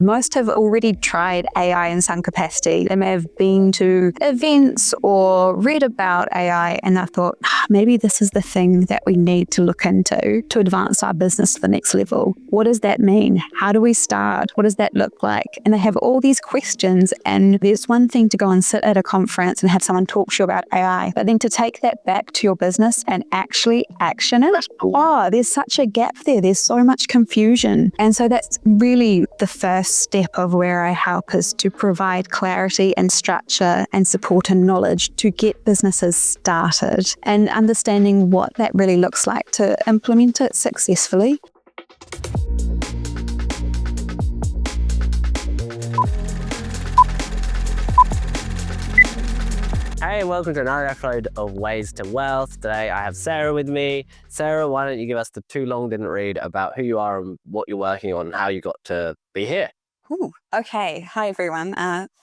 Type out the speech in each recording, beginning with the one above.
Most have already tried AI in some capacity. They may have been to events or read about AI and I thought, maybe this is the thing that we need to look into to advance our business to the next level. What does that mean? How do we start? What does that look like? And they have all these questions, and there's one thing to go and sit at a conference and have someone talk to you about AI, but then to take that back to your business and actually action it, there's such a gap there. There's so much confusion. And so that's really the first step of where I help, is to provide clarity and structure and support and knowledge to get businesses started and understanding what that really looks like to implement it successfully. Hey, welcome to another episode of Ways to Wealth. Today I have Sarah with me. Sarah, why don't you give us the too long didn't read about who you are and what you're working on and how you got to be here? Ooh, okay. Hi, everyone.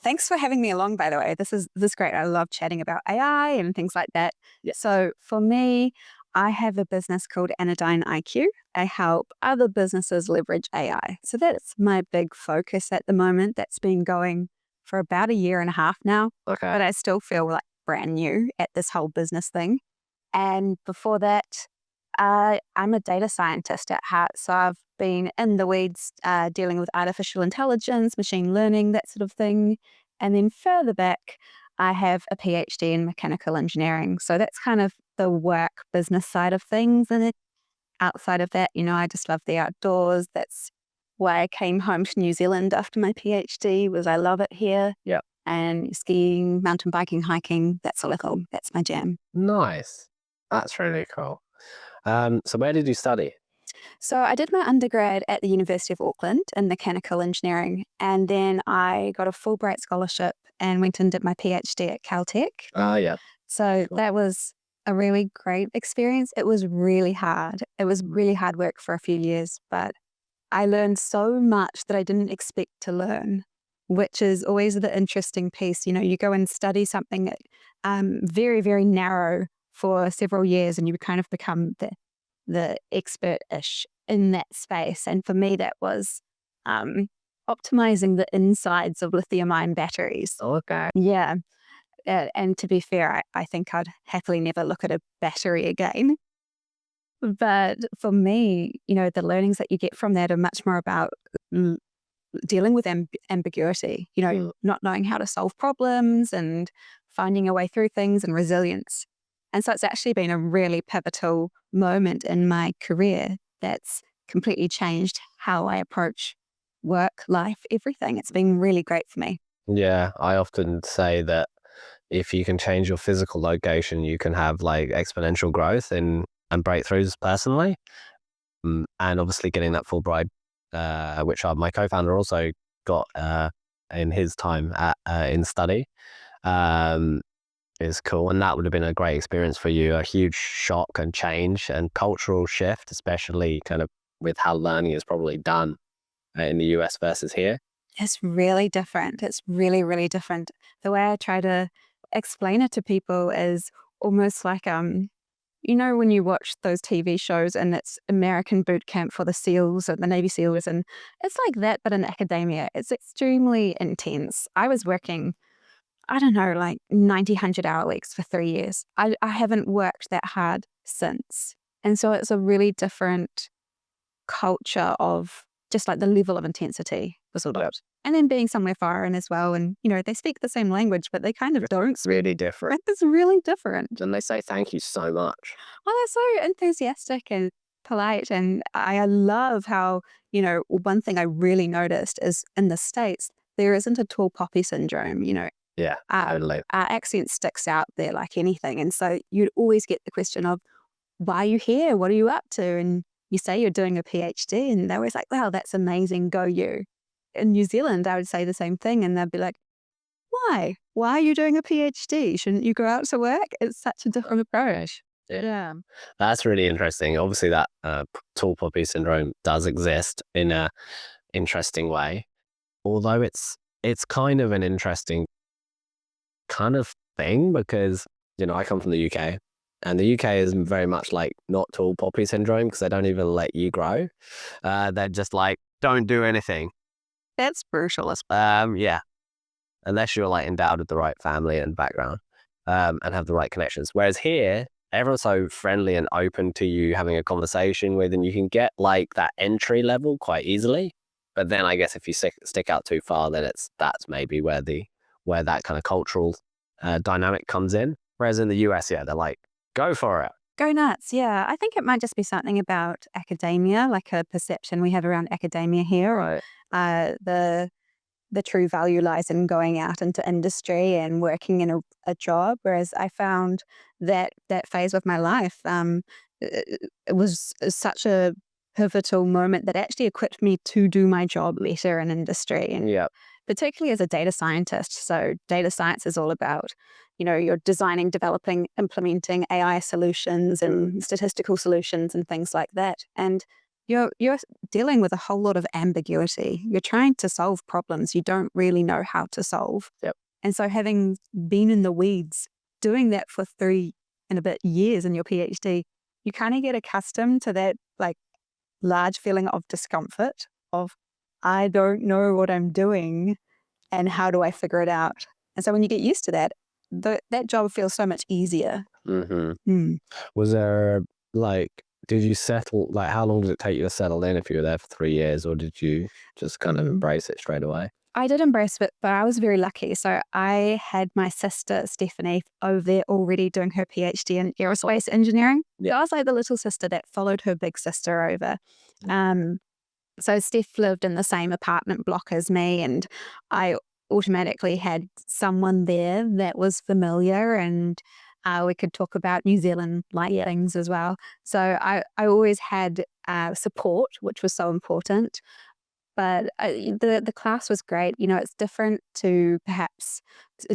Thanks for having me along, by the way. This is great. I love chatting about AI and things like that. Yeah. So for me, I have a business called Anadyne IQ. I help other businesses leverage AI. So that's my big focus at the moment. That's been going for about 1.5 years now. Okay. But I still feel like brand new at this whole business thing. And before that, I'm a data scientist at heart. So I've been in the weeds dealing with artificial intelligence, machine learning, that sort of thing. And then further back, I have a PhD in mechanical engineering. So that's kind of the work business side of things. And outside of that, I just love the outdoors. That's why I came home to New Zealand after my PhD, was I love it here. Yeah. And skiing, mountain biking, hiking, that sort of thing. That's my jam. Nice. That's really cool. So where did you study? So I did my undergrad at the University of Auckland in mechanical engineering, and then I got a Fulbright scholarship and went and did my PhD at Caltech. Yeah. So that was a really great experience. It was really hard. It was really hard work for a few years, but I learned so much that I didn't expect to learn, which is always the interesting piece. You go and study something very, very narrow for several years and you kind of become the expert-ish in that space. And for me, that was optimizing the insides of lithium-ion batteries. Okay. Yeah. And to be fair, I think I'd happily never look at a battery again. But for me, the learnings that you get from that are much more about dealing with ambiguity, not knowing how to solve problems and finding a way through things and resilience. And so it's actually been a really pivotal moment in my career that's completely changed how I approach work, life, everything. It's been really great for me. Yeah, I often say that if you can change your physical location, you can have like exponential growth and breakthroughs personally. And obviously getting that Fulbright, which my co-founder also got in his time in study, is cool. And that would have been a great experience for you, a huge shock and change and cultural shift, especially kind of with how learning is probably done in the US versus here. It's really different. It's really, really different. The way I try to explain it to people is almost like, when you watch those TV shows and it's American boot camp for the SEALs or the Navy SEALs, and it's like that, but in academia. It's extremely intense. I was working, I don't know, like 90, 100-hour weeks for 3 years. I haven't worked that hard since. And so it's a really different culture of just like the level of intensity was a lot. And then being somewhere foreign as well. And, they speak the same language, but they kind of don't. It's really different. It's really different. And they say thank you so much. Well, they're so enthusiastic and polite. And I love how, one thing I really noticed is in the States, there isn't a tall poppy syndrome, Yeah, totally. Our accent sticks out there like anything. And so you'd always get the question of, why are you here? What are you up to? And you say you're doing a PhD, and they're always like, wow, that's amazing. Go you. In New Zealand, I would say the same thing. And they'd be like, why? Why are you doing a PhD? Shouldn't you go out to work? It's such a different approach. Yeah. That's really interesting. Obviously, that tall poppy syndrome does exist in a interesting way. Although it's kind of an interesting kind of thing because, I come from the UK. And the UK is very much like not tall poppy syndrome because they don't even let you grow. They're just like, don't do anything. That's brutal as well. Yeah, unless you're like endowed with the right family and background, and have the right connections. Whereas here, everyone's so friendly and open to you having a conversation with, and you can get like that entry level quite easily. But then I guess if you stick out too far, then that's maybe where that kind of cultural dynamic comes in. Whereas in the US, yeah, they're like, go for it. Go nuts. Yeah. I think it might just be something about academia, like a perception we have around academia here. Right. The true value lies in going out into industry and working in a job. Whereas I found that phase of my life, it was such a pivotal moment that actually equipped me to do my job better in industry. And Yeah. particularly as a data scientist. So data science is all about, you're designing, developing, implementing AI solutions and statistical solutions and things like that. And you're dealing with a whole lot of ambiguity. You're trying to solve problems you don't really know how to solve. Yep. And so having been in the weeds, doing that for 3 and a bit years in your PhD, you kind of get accustomed to that like large feeling of discomfort of, I don't know what I'm doing and how do I figure it out? And so when you get used to that, that job feels so much easier. Was there did you settle, like how long did it take you to settle in if you were there for 3 years, or did you just kind of embrace it straight away? I did embrace it, but I was very lucky. So I had my sister, Stephanie, over there already doing her PhD in aerospace engineering. Yeah. I was like the little sister that followed her big sister over. So Steph lived in the same apartment block as me, and I automatically had someone there that was familiar, and we could talk about New Zealand things as well. So I always had support, which was so important. But the class was great. It's different to perhaps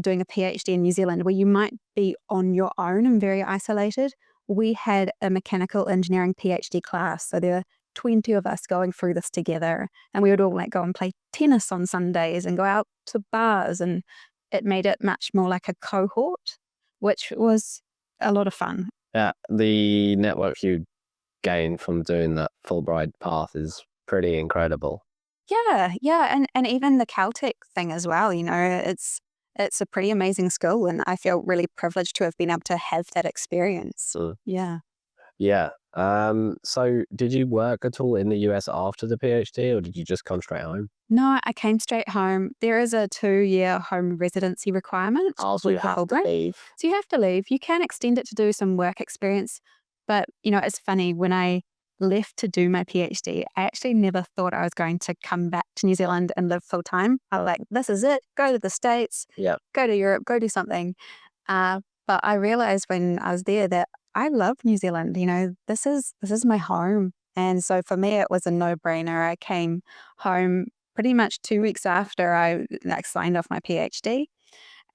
doing a PhD in New Zealand where you might be on your own and very isolated. We had a mechanical engineering PhD class. So there were 20 of us going through this together, and we would all go and play tennis on Sundays and go out to bars, and it made it much more like a cohort, which was a lot of fun. Yeah, the network you gain from doing that Fulbright path is pretty incredible. Yeah, and even the Caltech thing as well. It's a pretty amazing school, and I feel really privileged to have been able to have that experience. Yeah. Yeah. So did you work at all in the US after the PhD, or did you just come straight home? No, I came straight home. There is a 2-year home residency requirement. So you have to leave. So you have to leave. You can extend it to do some work experience. But, it's funny, when I left to do my PhD, I actually never thought I was going to come back to New Zealand and live full time. I was like, this is it. Go to the States, go to Europe, go do something. But I realized when I was there that I love New Zealand. This is my home. And so for me, it was a no-brainer. I came home pretty much 2 weeks after I signed off my PhD,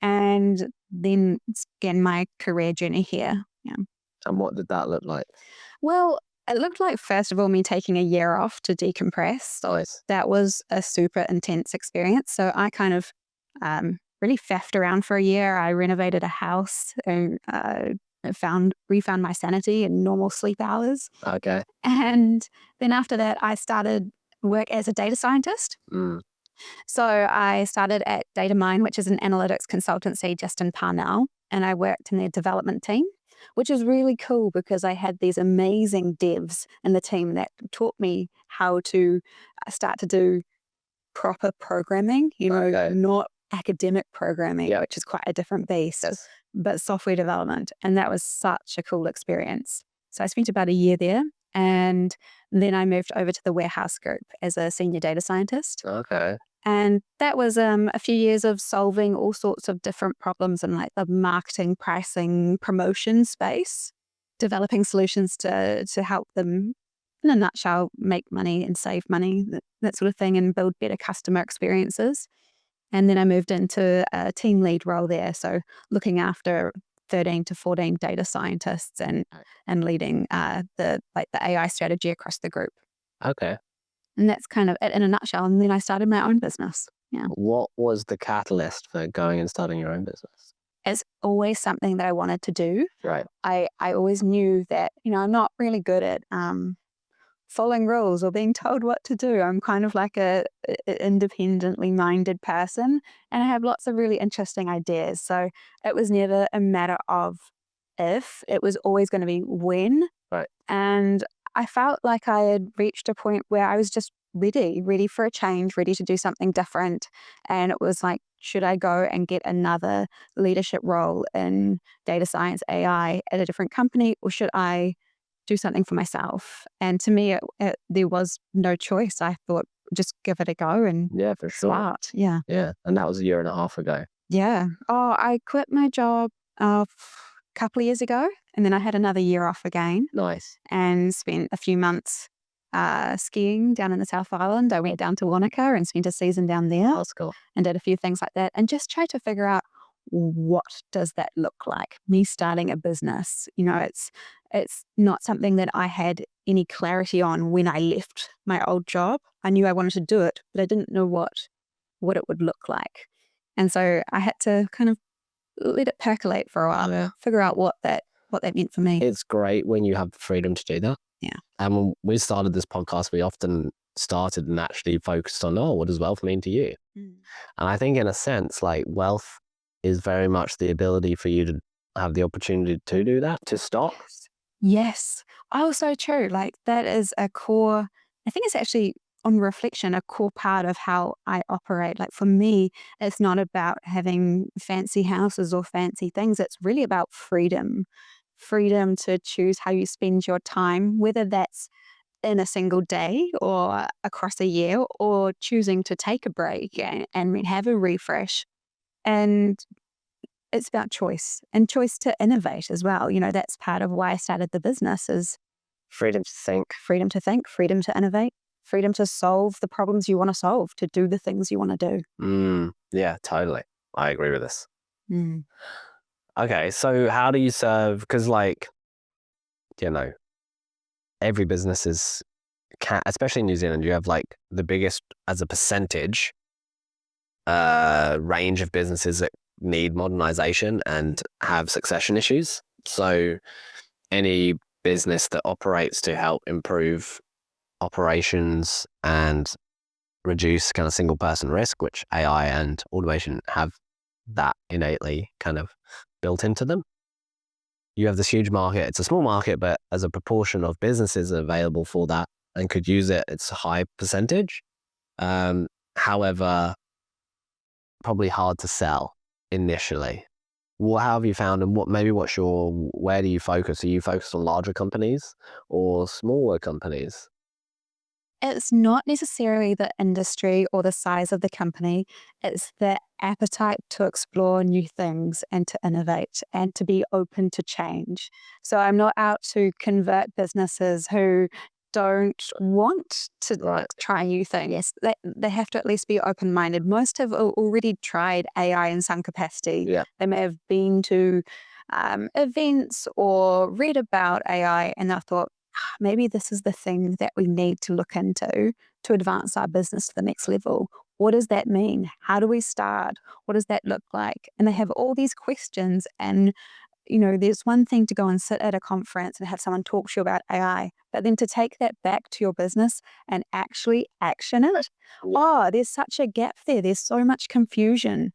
and then began my career journey here. Yeah. And what did that look like? Well, it looked like, first of all, me taking a year off to decompress. Nice. That was a super intense experience. So I kind of really faffed around for a year. I renovated a house and refound my sanity and normal sleep hours. Okay. And then after that, I started work as a data scientist. So I started at Datamine, which is an analytics consultancy just in Parnell, and I worked in their development team, which is really cool because I had these amazing devs in the team that taught me how to start to do proper programming, not academic programming, which is quite a different beast, but software development. And that was such a cool experience. So I spent about a year there, and then I moved over to the warehouse group as a senior data scientist. Okay. And that was a few years of solving all sorts of different problems in the marketing, pricing, promotion space, developing solutions to help them, in a nutshell, make money and save money, that sort of thing, and build better customer experiences. And then I moved into a team lead role there, so looking after 13 to 14 data scientists and leading the AI strategy across the group. Okay. And that's kind of it in a nutshell. And then I started my own business. Yeah. What was the catalyst for going and starting your own business? It's always something that I wanted to do. Right. I always knew that, I'm not really good at following rules or being told what to do. I'm kind of like a independently minded person, and I have lots of really interesting ideas. So it was never a matter of if, it was always going to be when. Right. And I felt like I had reached a point where I was just ready for a change, ready to do something different. And it was like, should I go and get another leadership role in data science, AI at a different company, or should I do something for myself? And to me, there was no choice. I thought, just give it a go and Yeah, for sure. start. Yeah. Yeah. And that was a year and a half ago. Yeah. Oh, I quit my job a couple of years ago, and then I had another year off again Nice. and spent a few months skiing down in the South Island. I went down to Wanaka and spent a season down there. That's cool. And did a few things like that, and just tried to figure out, what does that look like? Me starting a business, it's not something that I had any clarity on when I left my old job. I knew I wanted to do it, but I didn't know what it would look like. And so I had to kind of let it percolate for a while, figure out what that meant for me. It's great when you have the freedom to do that. Yeah. And when we started this podcast, we often started and actually focused on, what does wealth mean to you? Mm. And I think in a sense, like, wealth is very much the ability for you to have the opportunity to do that, to stop. Yes. Oh, so true. Like, that is a core, I think it's actually, on reflection, a core part of how I operate. Like, for me, it's not about having fancy houses or fancy things. It's really about freedom to choose how you spend your time, whether that's in a single day or across a year, or choosing to take a break and have a refresh. And it's about choice, and choice to innovate as well. That's part of why I started the business, is Freedom to think. freedom to think, freedom to innovate, freedom to solve the problems you want to solve, to do the things you want to do. Yeah, totally. I agree with this. Mm. Okay, so how do you serve? Because, like, every business is, especially in New Zealand, you have like the biggest, as a percentage, range of businesses that need modernization and have succession issues. So any business that operates to help improve operations and reduce kind of single person risk, which AI and automation have that innately kind of built into them. You have this huge market. It's a small market, but as a proportion of businesses available for that and could use it, it's a high percentage. However, probably hard to sell initially. How have you found, and where do you focus? Are you focused on larger companies or smaller companies? It's not necessarily the industry or the size of the company. It's the appetite to explore new things and to innovate and to be open to change. So I'm not out to convert businesses who don't want to try new things. They have to at least be open-minded. Most have already tried AI in some capacity. Yeah. They may have been to events or read about AI, and they thought, maybe this is the thing that we need to look into to advance our business to the next level. What does that mean? How do we start? What does that look like? And they have all these questions. And, there's one thing to go and sit at a conference and have someone talk to you about AI, but then to take that back to your business and actually action it. There's such a gap there. There's so much confusion.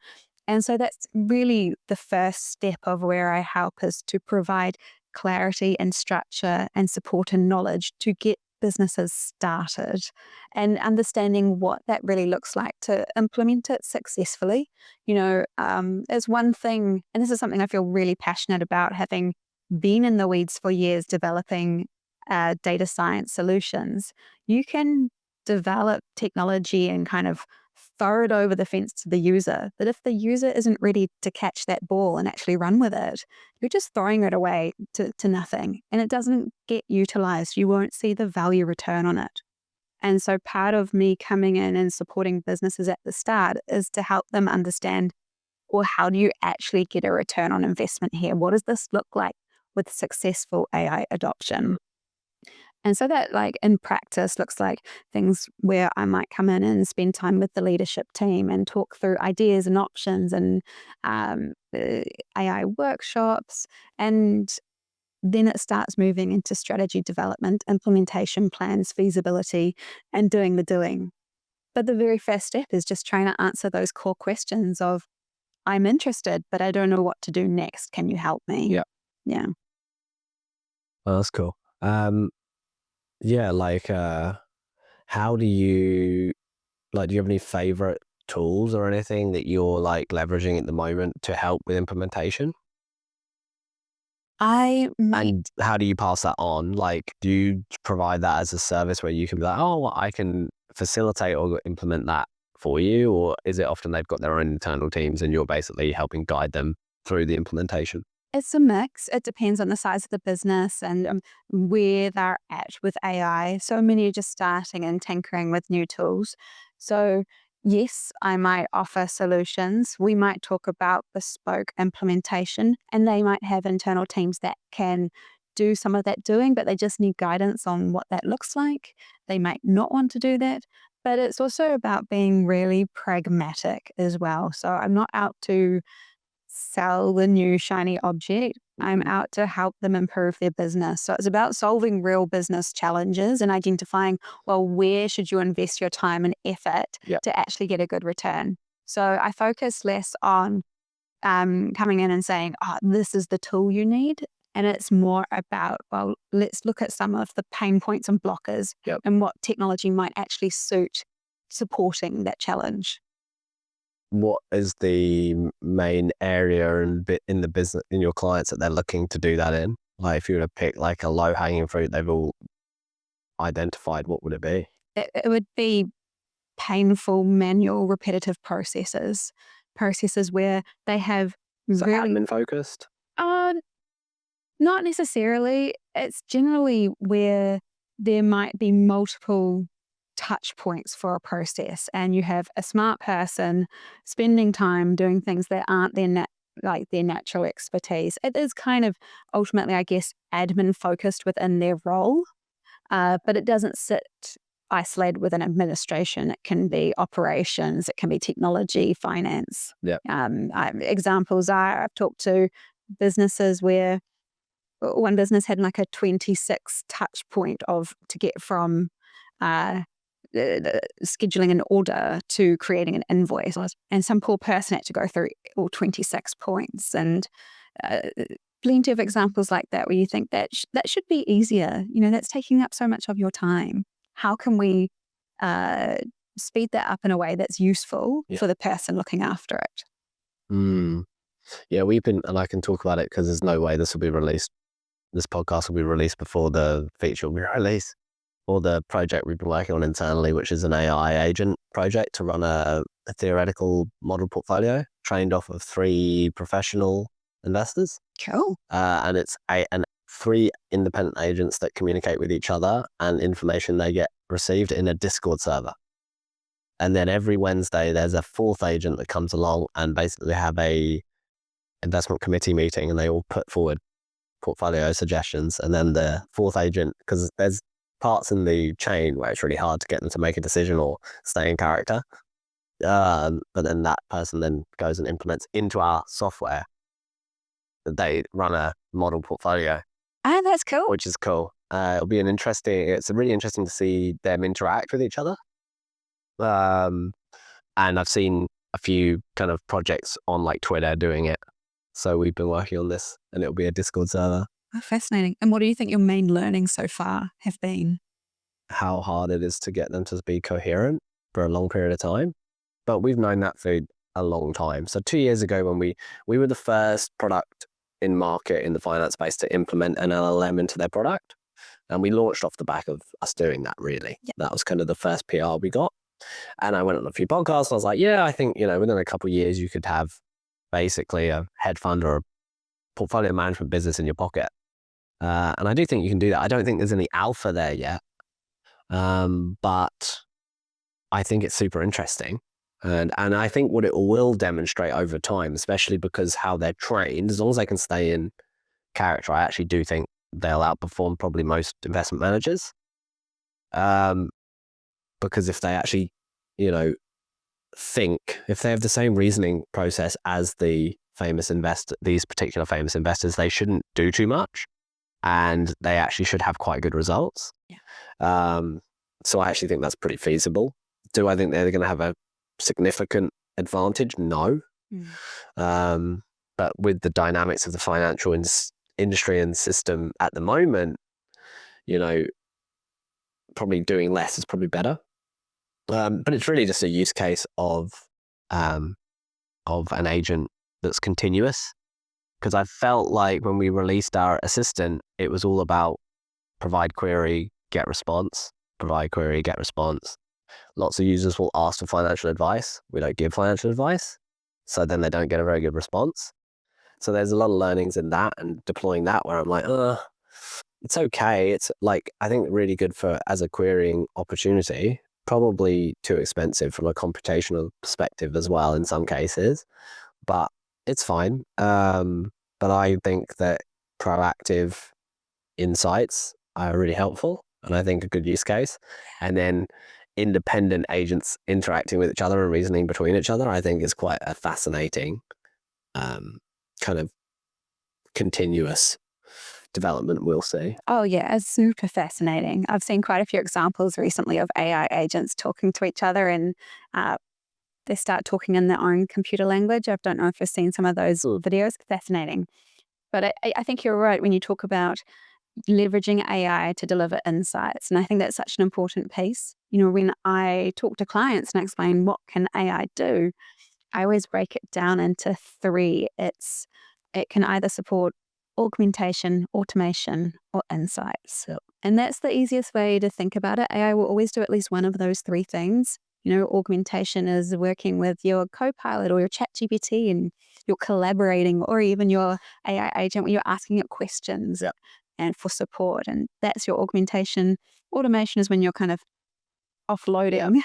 And so that's really the first step of where I help, is to provide clarity and structure and support and knowledge to get businesses started, and understanding what that really looks like to implement it successfully. Is one thing, and this is something I feel really passionate about, having been in the weeds for years developing data science solutions. You can develop technology and kind of throw it over the fence to the user. But if the user isn't ready to catch that ball and actually run with it, you're just throwing it away to nothing, and it doesn't get utilized. You won't see the value return on it. And so part of me coming in and supporting businesses at the start is to help them understand, well, how do you actually get a return on investment here? What does this look like with successful AI adoption? And so that, like, in practice, looks like things where I might come in and spend time with the leadership team and talk through ideas and options and AI workshops, and Then it starts moving into strategy development, implementation plans, feasibility, and doing the doing. But the very first step is just trying to answer those core questions of, I'm interested, but I don't know what to do next. Can you help me? Yeah. Yeah. Well, that's cool. Yeah, like, how do you have any favorite tools or anything that you're like leveraging at the moment to help with implementation? And how do you pass that on? Like, do you provide that as a service where you can be like, oh, well, I can facilitate or implement that for you? Or is it often they've got their own internal teams and you're basically helping guide them through the implementation? It's a mix. It depends on the size of the business and where they're at with AI. So many are just starting and tinkering with new tools. So, yes, I might offer solutions. We might talk about bespoke implementation, and they might have internal teams that can do some of that doing, but they just need guidance on what that looks like. They might not want to do that. But it's also about being really pragmatic as well. So, I'm not out to sell the new shiny object. I'm out to help them improve their business. So it's about solving real business challenges and identifying, well, where should you invest your time and effort to actually get a good return? So I focus less on coming in and saying, oh, this is the tool you need. And it's more about, well, let's look at some of the pain points and blockers and what technology might actually suit supporting that challenge. What is the main area and bit in the business in your clients that they're looking to do that in? Like, if you were to pick like a low hanging fruit they've all identified, what would it be? It would be painful, manual, repetitive processes where they have So admin focused? Uh, not necessarily. It's generally where there might be multiple touch points for a process, and you have a smart person spending time doing things that aren't their natural expertise. It is kind of ultimately, I guess, admin focused within their role, but it doesn't sit isolated within administration. It can be operations, it can be technology, finance. Examples are, I've talked to businesses where one business had like a 26 touch point to get from scheduling an order to creating an invoice, and some poor person had to go through all 26 points, and plenty of examples like that where you think that that should be easier. That's taking up so much of your time. How can we speed that up in a way that's useful for the person looking after it? Yeah, and I can talk about it because there's no way this podcast will be released before the feature will be released, or the project we've been working on internally, which is an AI agent project to run a theoretical model portfolio trained off of 3 professional investors. Cool. And it's 3 independent agents that communicate with each other, and information they get received in a Discord server. And then every Wednesday, there's a 4th agent that comes along and basically have a investment committee meeting, and they all put forward portfolio suggestions. And then the 4th agent, because there's parts in the chain where it's really hard to get them to make a decision or stay in character. But then that person then goes and implements into our software. They run a model portfolio. Oh, that's cool. Which is cool. It's really interesting to see them interact with each other. And I've seen a few kind of projects on like Twitter doing it. So we've been working on this, and it'll be a Discord server. Oh, fascinating. And what do you think your main learnings so far have been? How hard it is to get them to be coherent for a long period of time. But we've known that for a long time. So 2 years ago, when we were the first product in market in the finance space to implement an LLM into their product. And we launched off the back of us doing that, really. Yeah. That was kind of the first PR we got. And I went on a few podcasts, and I was like, yeah, I think, within a couple of years, you could have basically a hedge fund or a portfolio management business in your pocket. And I do think you can do that. I don't think there's any alpha there yet. But I think it's super interesting. And I think what it will demonstrate over time, especially because how they're trained, as long as they can stay in character, I actually do think they'll outperform probably most investment managers. Because if they actually, if they have the same reasoning process as these particular famous investors, they shouldn't do too much. and they actually should have quite good results. So I actually think that's pretty feasible. Do I think they're going to have a significant advantage? No. But with the dynamics of the financial industry and system at the moment, probably doing less is probably better. But it's really just a use case of an agent that's continuous. Because I felt like when we released our assistant, it was all about provide query, get response, provide query, get response. Lots of users will ask for financial advice. We don't give financial advice. So then they don't get a very good response. So there's a lot of learnings in that and deploying that where I'm like, it's okay. It's like, I think really good as a querying opportunity, probably too expensive from a computational perspective as well in some cases, but it's fine. But I think that proactive insights are really helpful and I think a good use case. And then independent agents interacting with each other and reasoning between each other, I think is quite a fascinating kind of continuous development, we'll see. Oh yeah, it's super fascinating. I've seen quite a few examples recently of AI agents talking to each other and they start talking in their own computer language. I don't know if you've seen some of those videos. Fascinating. But I think you're right when you talk about leveraging AI to deliver insights. And I think that's such an important piece. When I talk to clients and explain what can AI do, I always break it down into three. It can either support augmentation, automation, or insights. And that's the easiest way to think about it. AI will always do at least one of those three things. Augmentation is working with your co-pilot or your chat GPT and you're collaborating, or even your AI agent where you're asking it questions and for support. And that's your augmentation. Automation is when you're kind of offloading.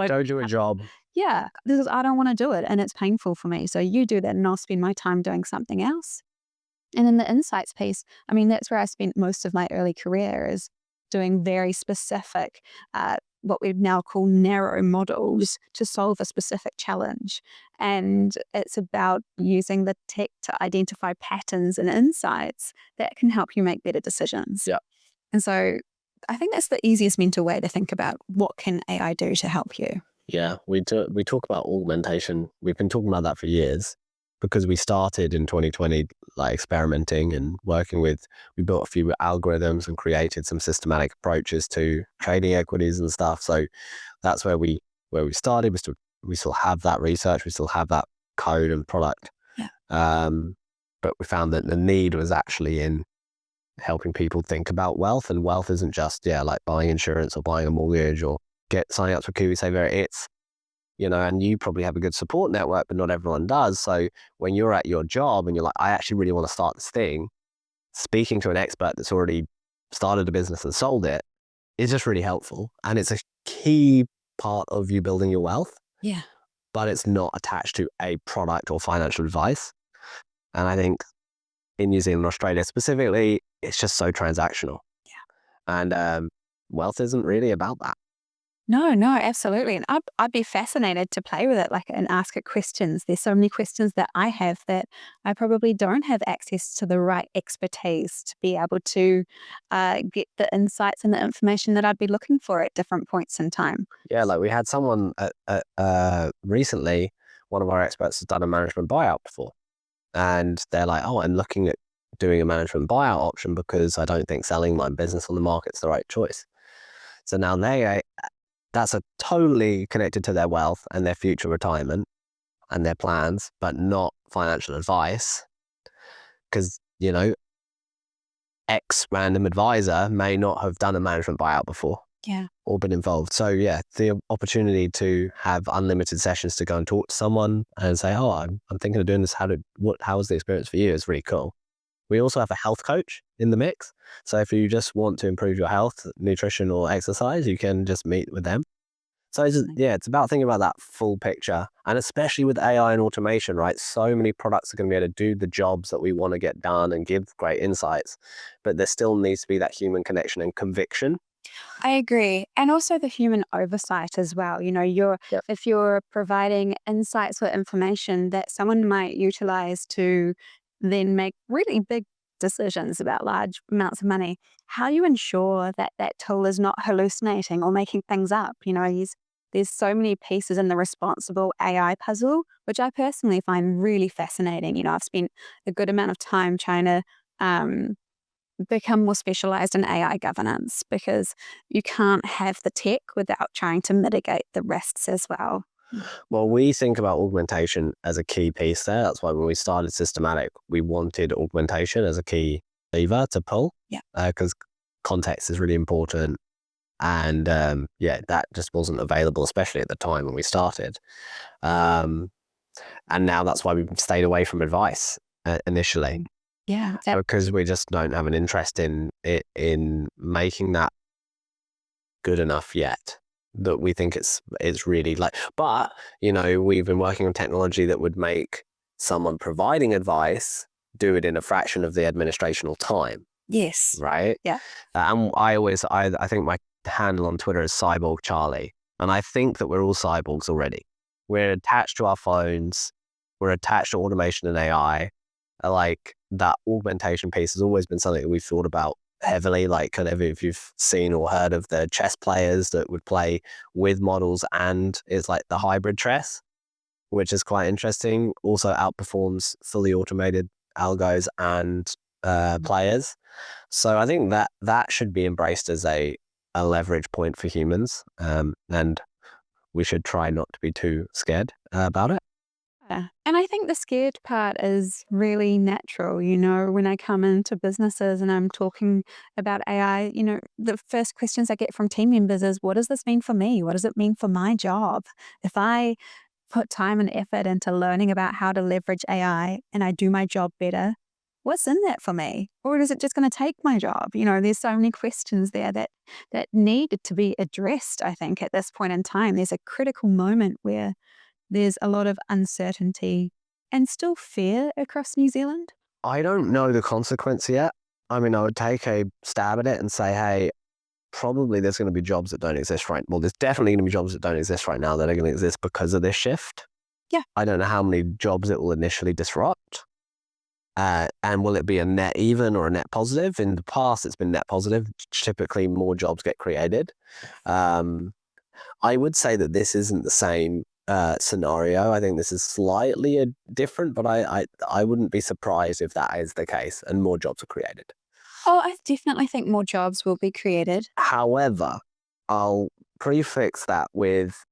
Don't do a job. Yeah, I don't want to do it and it's painful for me. So you do that and I'll spend my time doing something else. And then the insights piece, that's where I spent most of my early career, is doing very specific, what we now call narrow models to solve a specific challenge. And it's about using the tech to identify patterns and insights that can help you make better decisions. Yeah. And so I think that's the easiest mental way to think about what can AI do to help you. Yeah, we talk about augmentation. We've been talking about that for years because we started in 2020 like experimenting and we built a few algorithms and created some systematic approaches to trading equities and stuff. So that's where we started. We still have that research, we still have that code and product. Yeah. But we found that the need was actually in helping people think about wealth, and wealth isn't just like buying insurance or buying a mortgage or signing up to a KiwiSaver. It's and you probably have a good support network, but not everyone does. So when you're at your job and you're like, I actually really want to start this thing, speaking to an expert that's already started a business and sold it is just really helpful. And it's a key part of you building your wealth. Yeah. But it's not attached to a product or financial advice. And I think in New Zealand, Australia specifically, it's just so transactional. Yeah. And wealth isn't really about that. No, absolutely. And I'd be fascinated to play with it, and ask it questions. There's so many questions that I have that I probably don't have access to the right expertise to be able to get the insights and the information that I'd be looking for at different points in time. Yeah, like we had someone recently, one of our experts has done a management buyout before. And they're like, I'm looking at doing a management buyout option because I don't think selling my business on the market's the right choice. So now that's a totally connected to their wealth and their future retirement and their plans, but not financial advice. Because, X random advisor may not have done a management buyout before. Yeah. Or been involved. So the opportunity to have unlimited sessions to go and talk to someone and say, I'm thinking of doing this. How was the experience for you? It's really cool. We also have a health coach in the mix. So if you just want to improve your health, nutrition or exercise, you can just meet with them. So it's about thinking about that full picture. And especially with AI and automation, right? So many products are going to be able to do the jobs that we want to get done and give great insights. But there still needs to be that human connection and conviction. I agree. And also the human oversight as well. If you're providing insights or information that someone might utilize to then make really big decisions about large amounts of money, how do you ensure that that tool is not hallucinating or making things up? There's so many pieces in the responsible AI puzzle, which I personally find really fascinating. I've spent a good amount of time trying to become more specialized in AI governance, because you can't have the tech without trying to mitigate the risks as well. Well, we think about augmentation as a key piece there. That's why when we started Systematic, we wanted augmentation as a key lever to pull. Yeah. Because context is really important. And that just wasn't available, especially at the time when we started. And now that's why we've stayed away from advice initially. Yeah. Because we just don't have an interest in making that good enough yet. That we think it's really but we've been working on technology that would make someone providing advice do it in a fraction of the administrational time. Yes. Right. Yeah. And I think my handle on Twitter is Cyborg Charlie, and I think that we're all cyborgs already. We're attached to our phones. We're attached to automation and AI. Like that augmentation piece has always been something that we've thought about heavily, like kind of if you've seen or heard of the chess players that would play with models, and it's like the hybrid chess, which is quite interesting. Also outperforms fully automated algos and players. So I think that should be embraced as a leverage point for humans, and we should try not to be too scared about it. Yeah. And I think the scared part is really natural. When I come into businesses and I'm talking about AI, the first questions I get from team members is, what does this mean for me? What does it mean for my job? If I put time and effort into learning about how to leverage AI and I do my job better, what's in that for me? Or is it just going to take my job? There's so many questions there that need to be addressed, I think, at this point in time. There's a critical moment where there's a lot of uncertainty and still fear across New Zealand. I don't know the consequence yet. I mean, I would take a stab at it and say, hey, probably there's going to be jobs that don't exist right. Well, there's definitely going to be jobs that don't exist right now that are going to exist because of this shift. Yeah. I don't know how many jobs it will initially disrupt. And will it be a net even or a net positive? In the past, it's been net positive. Typically, more jobs get created. I would say that this isn't the same scenario. I think this is slightly different, but I wouldn't be surprised if that is the case and more jobs are created. Oh, I definitely think more jobs will be created. However, I'll prefix that with,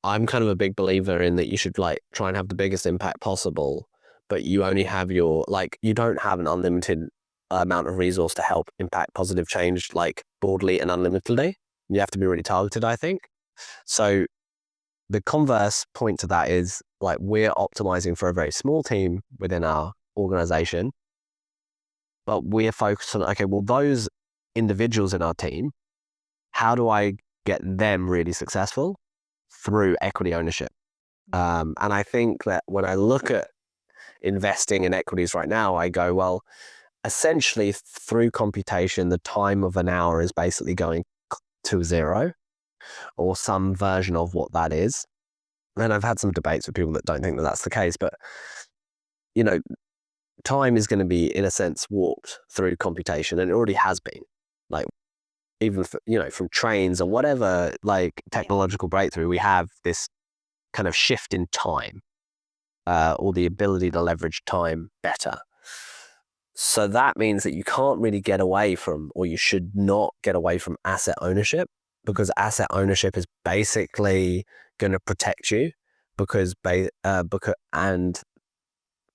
I'm kind of a big believer in that you should try and have the biggest impact possible, but you only have you don't have an unlimited amount of resource to help impact positive change broadly and unlimitedly. You have to be really targeted, I think. So the converse point to that is we're optimizing for a very small team within our organization, but we're focused on, okay, well, those individuals in our team, how do I get them really successful through equity ownership? And I think that when I look at investing in equities right now, I go, well, essentially through computation, the time of an hour is basically going to zero, or some version of what that is. And I've had some debates with people that don't think that that's the case, but time is going to be, in a sense, warped through computation, and it already has been. Even from trains or whatever technological breakthrough, we have this kind of shift in time, or the ability to leverage time better. So that means that you can't really get away from, or you should not get away from, asset ownership, because asset ownership is basically going to protect you, and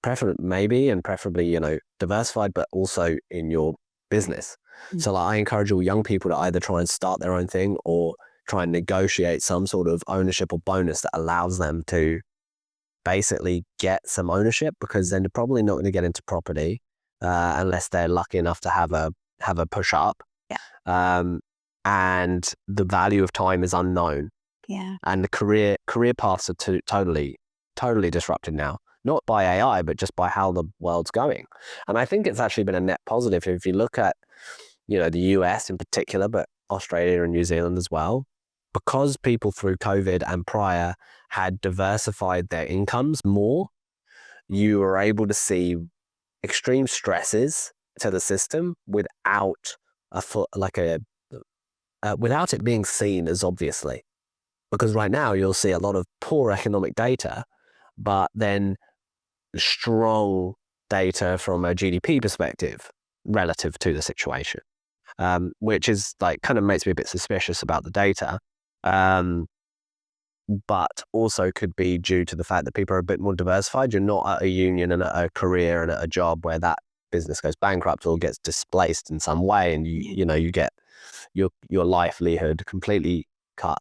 preferably diversified, but also in your business. Mm-hmm. So I encourage all young people to either try and start their own thing or try and negotiate some sort of ownership or bonus that allows them to basically get some ownership, because then they're probably not going to get into property unless they're lucky enough to have a push up. Yeah. And the value of time is unknown. Yeah. And the career paths are totally disrupted now, not by AI, but just by how the world's going. And I think it's actually been a net positive. If you look at, the US in particular, but Australia and New Zealand as well, because people through COVID and prior had diversified their incomes more, you were able to see extreme stresses to the system without without it being seen as obviously. Because right now you'll see a lot of poor economic data, but then strong data from a GDP perspective relative to the situation, which is like kind of makes me a bit suspicious about the data, but also could be due to the fact that people are a bit more diversified. You're not at a union and at a career and at a job where that business goes bankrupt or gets displaced in some way, and you get your livelihood completely cut.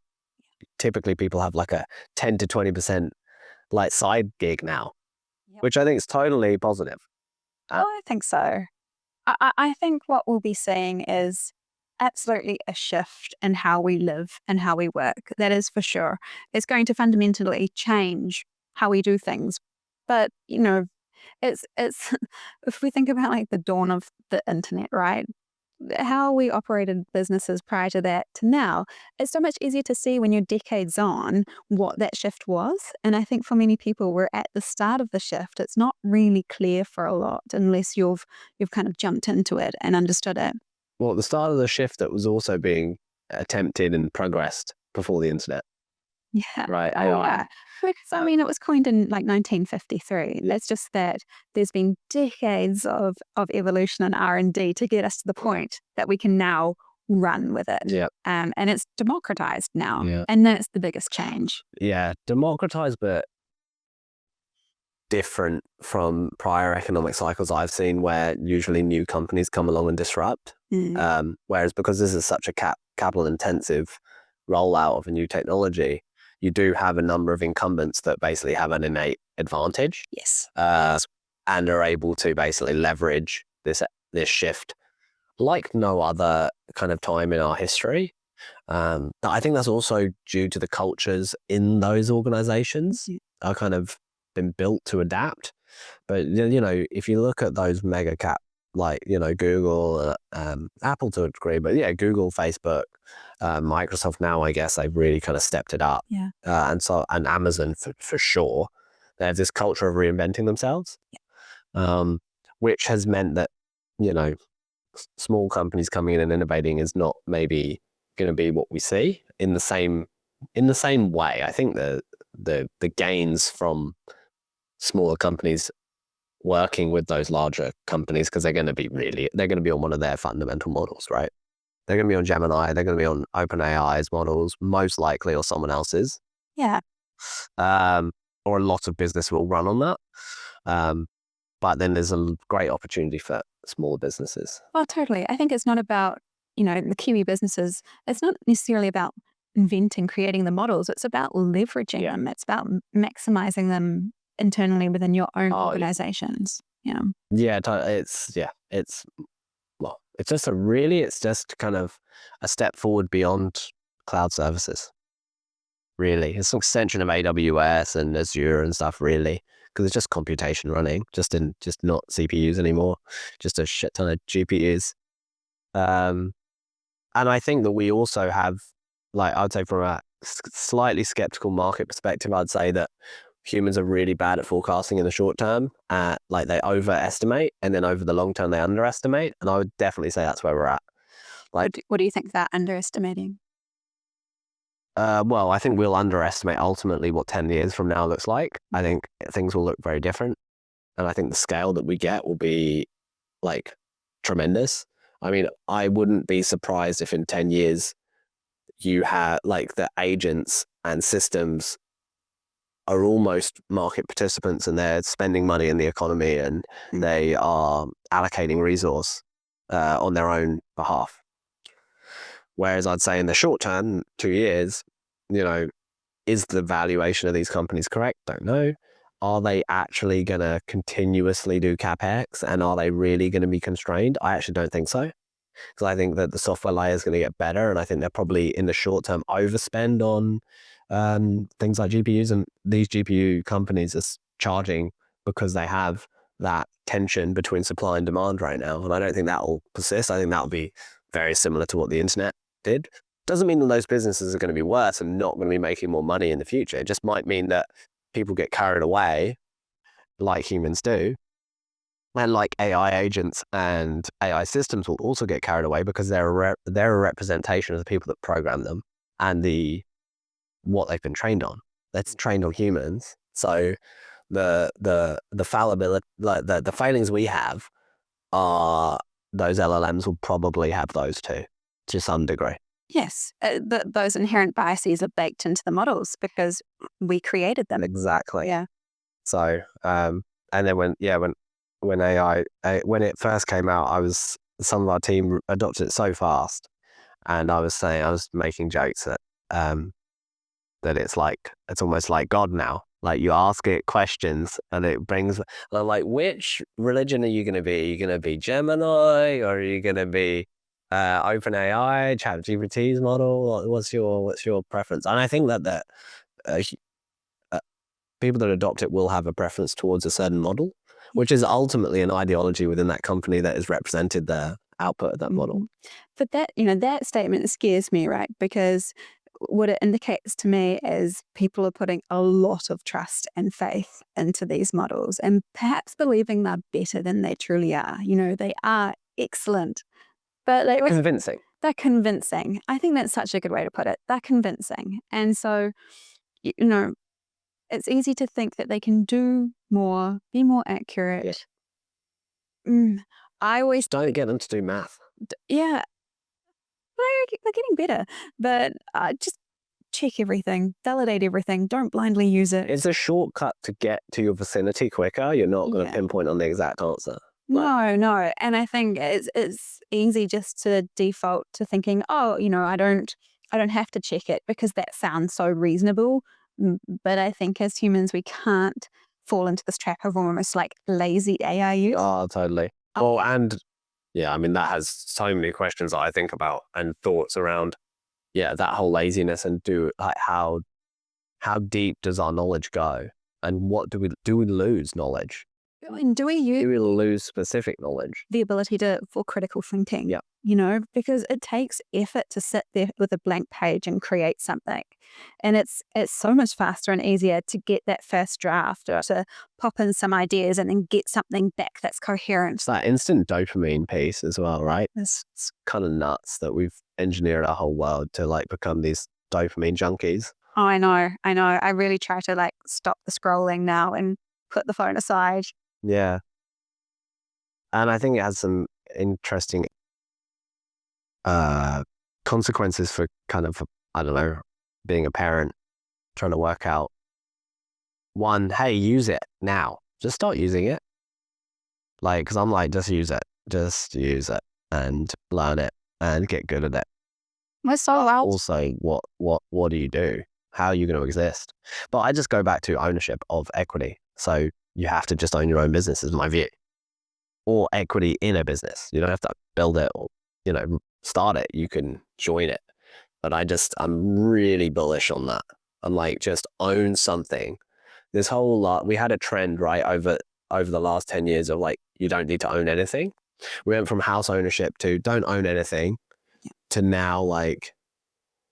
Typically people have like a 10 to 20% like side gig now, which I think is totally positive. I think so. I think what we'll be seeing is absolutely a shift in how we live and how we work. That is for sure. It's going to fundamentally change how we do things. But, it's if we think about like the dawn of the internet, right? How we operated businesses prior to that to now, it's so much easier to see when you're decades on what that shift was. And I think for many people, we're at the start of the shift. It's not really clear for a lot unless you've kind of jumped into it and understood it. Well, the start of the shift that was also being attempted and progressed before the internet. Yeah. Right. Oh, yeah. Because, it was coined in like 1953. It's just that there's been decades of evolution and R&D to get us to the point that we can now run with it. Yeah. And it's democratized now. Yeah. And that's the biggest change. Yeah. Democratized, but different from prior economic cycles I've seen where usually new companies come along and disrupt. Whereas because this is such a capital intensive rollout of a new technology, you do have a number of incumbents that basically have an innate advantage. Yes. And are able to basically leverage this shift like no other kind of time in our history. I think that's also due to the cultures in those organizations are kind of been built to adapt. But, if you look at those mega cap, like, Google, Apple to a degree, but yeah, Google, Facebook, Microsoft now, I guess they've really kind of stepped it up. Yeah. And Amazon for sure. They have this culture of reinventing themselves, which has meant that, small companies coming in and innovating is not maybe going to be what we see in the same way. I think the gains from smaller companies working with those larger companies, because they're going to be on one of their fundamental models, right? They're going to be on Gemini, they're going to be on OpenAI's models, most likely, or someone else's. Yeah. Or a lot of business will run on that. But then there's a great opportunity for smaller businesses. Well, totally. I think it's not about, the Kiwi businesses, it's not necessarily about creating the models. It's about leveraging them. It's about maximizing them internally within your own organizations. Yeah. Yeah. It's just kind of a step forward beyond cloud services. Really. It's an extension of AWS and Azure and stuff, really. Because it's just computation running, just not CPUs anymore, just a shit ton of GPUs. And I think that we also have, like, I'd say from a slightly skeptical market perspective, I'd say that humans are really bad at forecasting in the short term. Like they overestimate, and then over the long term they underestimate. And I would definitely say that's where we're at. Like, what do you think that underestimating? Well, I think we'll underestimate ultimately what 10 years from now looks like. I think things will look very different. And I think the scale that we get will be like tremendous. I mean, I wouldn't be surprised if in 10 years you have like the agents and systems are almost market participants, and they're spending money in the economy, and they are allocating resource on their own behalf. Whereas I'd say in the short term, 2 years, is the valuation of these companies correct? Don't know. Are they actually going to continuously do CapEx, and are they really going to be constrained? I actually don't think so. Because I think that the software layer is going to get better, and I think they're probably in the short term overspend on things like GPUs, and these GPU companies are charging because they have that tension between supply and demand right now. And I don't think that will persist. I think that will be very similar to what the internet did. Doesn't mean that those businesses are going to be worse and not going to be making more money in the future. It just might mean that people get carried away, like humans do, And like AI agents and AI systems will also get carried away because they're a representation of the people that program them and what they've been trained on. That's trained on humans. So the fallibility, like the failings we have are those LLMs will probably have those too, to some degree. Yes, those inherent biases are baked into the models because we created them. Exactly. Yeah. So, and then when AI, when it first came out, some of our team adopted it so fast, and I was making jokes that it's almost like God now. Like you ask it questions and it brings, like, which religion are you going to be? Are you going to be Gemini, or are you going to be OpenAI, ChatGPT's model? What's your preference? And I think that people that adopt it will have a preference towards a certain model, which is ultimately an ideology within that company that has represented the output of that model. But that statement scares me, right? Because what it indicates to me is people are putting a lot of trust and faith into these models and perhaps believing they're better than they truly are. They are excellent, but Convincing. They're convincing. I think that's such a good way to put it. They're convincing. And so, it's easy to think that they can do more, be more accurate. Yeah. I always don't get them to do math. Yeah. They're getting better, but just check everything, validate everything. Don't blindly use it. It's a shortcut to get to your vicinity quicker. You're not going to pinpoint on the exact answer. No. And I think it's easy just to default to thinking, I don't have to check it because that sounds so reasonable. But I think as humans, we can't fall into this trap of almost like lazy AI use. Oh, totally. Well, and yeah, I mean, that has so many questions that I think about and thoughts around, that whole laziness and how deep does our knowledge go? And what do we lose knowledge? And do we lose specific knowledge? The ability for critical thinking. Yeah. Because it takes effort to sit there with a blank page and create something. And it's so much faster and easier to get that first draft or to pop in some ideas and then get something back that's coherent. It's that instant dopamine piece as well, right? It's kind of nuts that we've engineered our whole world to like become these dopamine junkies. Oh, I know. I really try to like stop the scrolling now and put the phone aside. Yeah. And I think it has some interesting consequences for kind of, I don't know, being a parent, trying to work out one, hey, use it now. Just start using it. Like, because I'm like, just use it and learn it and get good at it. Also, what do you do? How are you going to exist? But I just go back to ownership of equity. So you have to just own your own business, is my view. Or equity in a business. You don't have to build it or, start it. You can join it. But I'm really bullish on that. I'm like, just own something. This whole lot, we had a trend, right, over the last 10 years of like, you don't need to own anything. We went from house ownership to don't own anything to now like,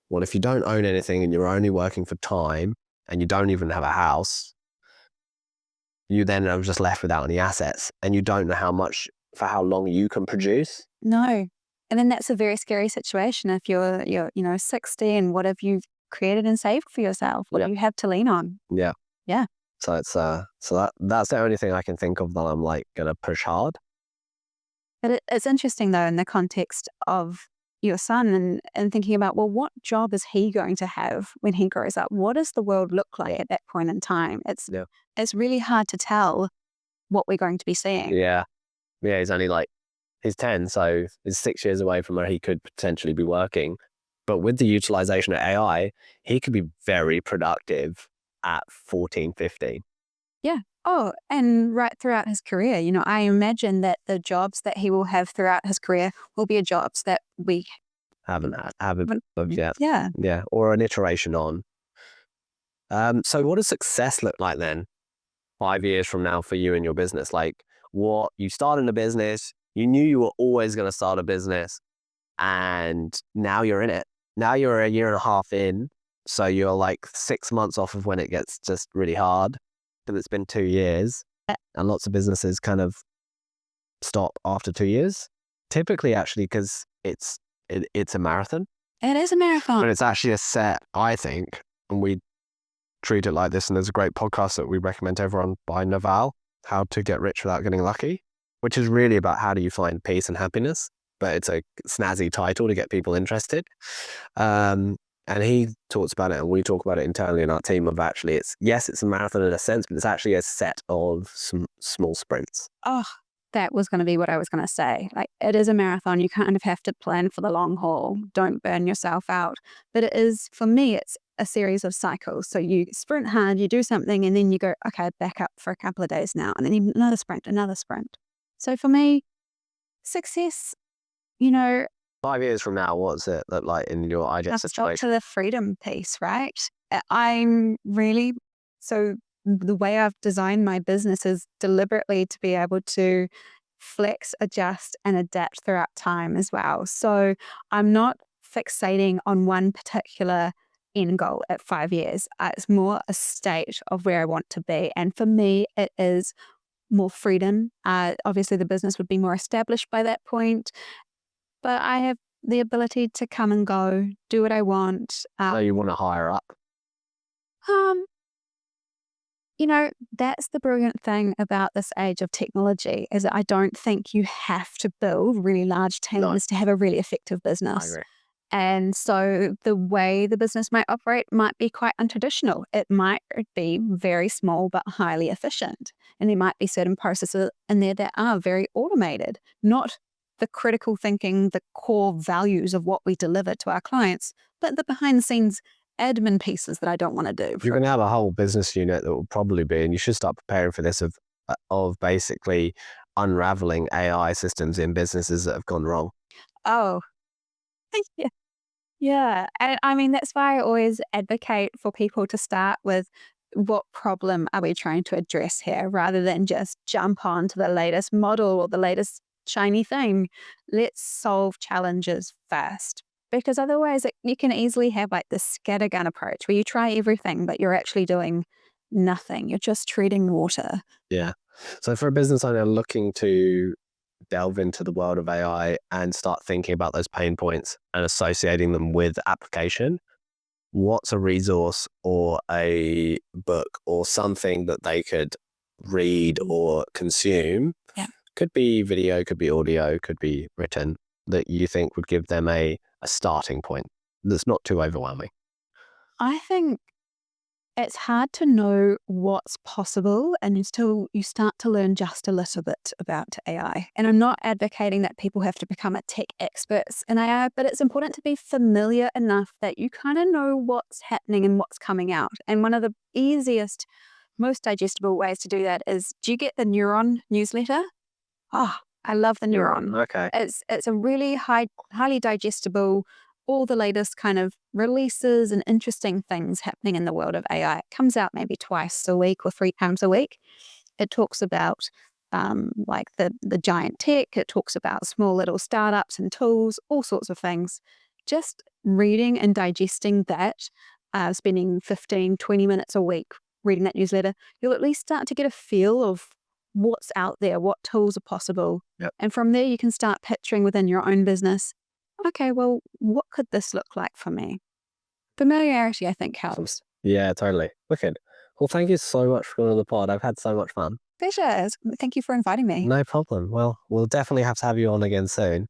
well, if you don't own anything and you're only working for time and you don't even have a house, you then are just left without any assets and you don't know for how long you can produce. No. And then that's a very scary situation if you're 60 and what have you created and saved for yourself? What do you have to lean on? Yeah. Yeah. So it's that's the only thing I can think of that I'm like going to push hard. But it's interesting though in the context of your son and thinking about, well, what job is he going to have when he grows up? What does the world look like at that point in time? It's really hard to tell what we're going to be seeing. Yeah. He's 10, so he's 6 years away from where he could potentially be working. But with the utilization of AI, he could be very productive at 14, 15. Yeah. Oh, and right throughout his career, I imagine that the jobs that he will have throughout his career will be jobs that we haven't yet. Yeah. Yeah. Or an iteration on. So what does success look like then 5 years from now for you and your business? Like what you started a business, you knew you were always going to start a business and now you're in it. Now you're a year and a half in. So you're like 6 months off of when it gets just really hard because it's been 2 years and lots of businesses kind of stop after 2 years. Typically, actually, because it's a marathon. It is a marathon. But it's actually a set, I think, and we treat it like this. And there's a great podcast that we recommend to everyone by Naval, How to Get Rich Without Getting Lucky, which is really about how do you find peace and happiness. But it's a snazzy title to get people interested. And he talks about it, and we talk about it internally in our team of actually, it's a marathon in a sense, but it's actually a set of some small sprints. Oh, that was going to be what I was going to say. Like, it is a marathon. You kind of have to plan for the long haul. Don't burn yourself out. But it is, for me, it's a series of cycles. So you sprint hard, you do something, and then you go, okay, back up for a couple of days now. And then another sprint, another sprint. So for me, success, 5 years from now, what's it look like in your ideal situation? That's to the freedom piece, right? I'm really, so the way I've designed my business is deliberately to be able to flex, adjust, and adapt throughout time as well. So I'm not fixating on one particular end goal at 5 years. It's more a state of where I want to be. And for me, it is more freedom. Obviously, the business would be more established by that point. But I have the ability to come and go, do what I want. So you want to hire up? That's the brilliant thing about this age of technology, is that I don't think you have to build really large teams to have a really effective I business. agree. And so the way the business might operate might be quite untraditional. It might be very small but highly efficient. And there might be certain processes in there that are very automated, not the critical thinking, the core values of what we deliver to our clients, but the behind the scenes admin pieces that I don't want to do. You're going to have a whole business unit that will probably be, and you should start preparing for this, of basically unraveling AI systems in businesses that have gone wrong. Oh, yeah. Yeah. And I mean, that's why I always advocate for people to start with what problem are we trying to address here, rather than just jump on to the latest model or the latest shiny thing. Let's solve challenges first. Because otherwise you can easily have like this scattergun approach where you try everything, but you're actually doing nothing. You're just treading water. Yeah. So for a business owner looking to delve into the world of AI and start thinking about those pain points and associating them with application, what's a resource or a book or something that they could read or consume? Yeah. Could be video, could be audio, could be written, that you think would give them a starting point that's not too overwhelming? I think it's hard to know what's possible until you start to learn just a little bit about AI. And I'm not advocating that people have to become a tech experts in AI, but it's important to be familiar enough that you kind of know what's happening and what's coming out. And one of the easiest, most digestible ways to do that is, do you get the Neuron newsletter? Oh, I love the Neuron. Okay. It's a really highly digestible, all the latest kind of releases and interesting things happening in the world of AI. It comes out maybe twice a week or 3 times a week. It talks about like the giant tech. It talks about small little startups and tools, all sorts of things. Just reading and digesting that, spending 15, 20 minutes a week reading that newsletter, you'll at least start to get a feel of what's out there, what tools are possible. Yep. And from there, you can start picturing within your own business, okay, well, what could this look like for me? Familiarity, I think, helps. Yeah, totally. Wicked. Well, thank you so much for coming on the pod. I've had so much fun. Pleasure. Thank you for inviting me. No problem. Well, we'll definitely have to have you on again soon.